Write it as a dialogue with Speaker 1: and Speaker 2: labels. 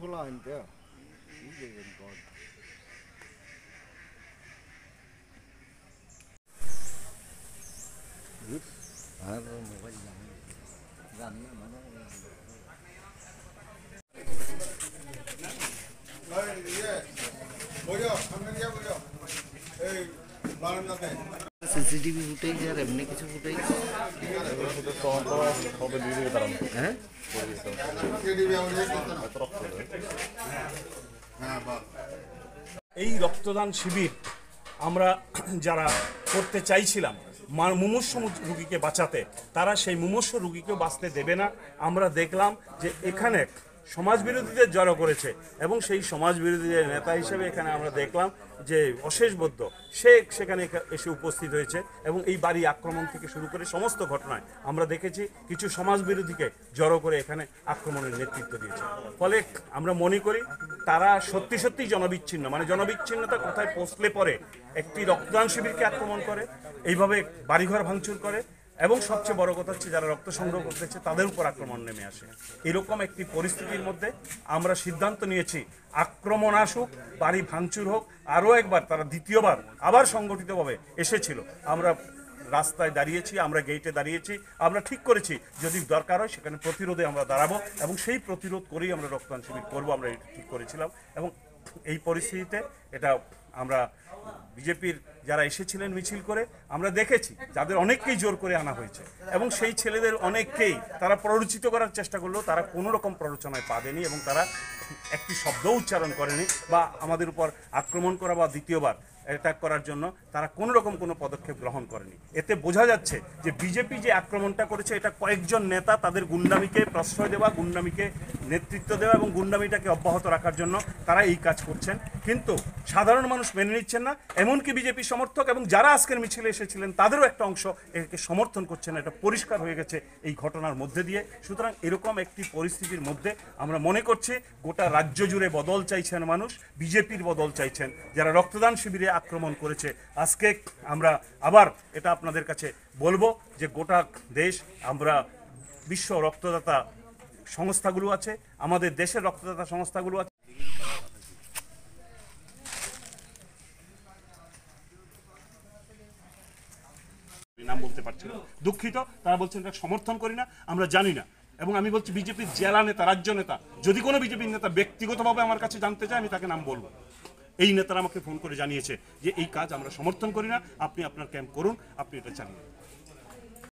Speaker 1: 흘러가는데요. 이게 뭐 뭐가 CCTV footage আর এমনি কিছু footage হ্যাঁ
Speaker 2: এই রক্তদান শিবির আমরা যারা করতে চাইছিলাম মুমূর্ষু রোগীকে বাঁচাতে, তারা সেই মুমূর্ষু রোগীকেও বাঁচতে দেবে না। আমরা দেখলাম যে এখানে সমাজ বিরোধীদের জড়ো করেছে এবং সেই সমাজ বিরোধীদের নেতা হিসেবে এখানে আমরা দেখলাম যে অশেষ বৌদ্ধ সে সেখানে এসে উপস্থিত হয়েছে এবং এই বাড়ি আক্রমণ থেকে শুরু করে সমস্ত ঘটনায় আমরা দেখেছি কিছু সমাজ বিরোধীকে জড়ো করে এখানে আক্রমণের নেতৃত্ব দিয়েছে। ফলে আমরা মনে করি তারা সত্যি সত্যি জনবিচ্ছিন্ন, মানে জনবিচ্ছিন্নতা কোথায় পৌঁছলে পরে একটি রক্তদান শিবিরকে আক্রমণ করে, এইভাবে বাড়িঘর ভাঙচুর করে এবং সবচেয়ে বড় কথা হচ্ছে যারা রক্ত সংগ্রহ করতেছে তাদের উপর আক্রমণ নেমে আসে। এরকম একটি পরিস্থিতির মধ্যে আমরা সিদ্ধান্ত নিয়েছি আক্রমণ আসুক, বাড়ি ভাঙচুর হোক, আরও একবার তারা দ্বিতীয়বার আবার সংগঠিতভাবে এসেছিল। আমরা রাস্তায় দাঁড়িয়েছি, আমরা গেটে দাঁড়িয়েছি, আমরা ঠিক করেছি যদি দরকার হয় সেখানে প্রতিরোধে আমরা দাঁড়াবো এবং সেই প্রতিরোধ করেই আমরা রক্তদান শিবির করবো, আমরা এটা ঠিক করেছিলাম। এবং এই পরিস্থিতিতে এটা আমরা বিজেপির যারা এসেছিলেন মিছিল করে আমরা দেখেছি যাদের অনেককেই জোর করে আনা হয়েছে এবং সেই ছেলেদের অনেককেই তারা প্ররোচিত করার চেষ্টা করলেও তারা কোনো রকম প্ররোচনায় পা দেয়নি এবং তারা একটি শব্দ উচ্চারণ করেনি বা আমাদের উপর আক্রমণ করা বা দ্বিতীয়বার অ্যাটাক করার জন্য তারা কোনো রকম কোনো পদক্ষেপ গ্রহণ করেনি। এতে বোঝা যাচ্ছে যে বিজেপি যে আক্রমণটা করেছে এটা কয়েকজন নেতা তাদের গুন্ডামিকে প্রশ্রয় দেওয়া, গুন্ডামিকে নেতৃত্ব দেওয়া এবং গুন্ডামিটাকে অব্যাহত রাখার জন্য তারা এই কাজ করছেন, কিন্তু সাধারণ মানুষ মেনে নিচ্ছেন না। এমনকি বিজেপি সমর্থক এবং যারা আজকের মিছিলে এসেছিলেন তাদেরও একটা অংশ একে সমর্থন করছেন, এটা পরিষ্কার হয়ে গেছে এই ঘটনার মধ্যে দিয়ে। সুতরাং এরকম একটি পরিস্থিতির মধ্যে আমরা মনে করছি গোটা রাজ্য জুড়ে বদল চাইছেন মানুষ, বিজেপির বদল চাইছেন যারা রক্তদান শিবিরে আক্রমণ করেছে। আজকে আমরা আবার এটা আপনাদের কাছে বলবো যে গোটা দেশ আমরা বিশ্ব রক্তদাতা সংস্থাগুলো আছে, আমাদের দেশের রক্তদাতা সংস্থাগুলো আছে, নাম বলতে পারছি না, দুঃখিত। তারা বলছেন এটা সমর্থন করি না, আমরা জানি না। এবং আমি বলছি বিজেপির জেলা নেতা, রাজ্য নেতা, যদি কোনো বিজেপির নেতা ব্যক্তিগতভাবে আমার কাছে জানতে চায় আমি তাকে নাম বলবো। এই নেতারা আমাকে ফোন করে জানিয়েছে যে এই কাজ আমরা সমর্থন করি না, আপনি আপনার ক্যাম্প করুন, আপনি এটা চালিয়ে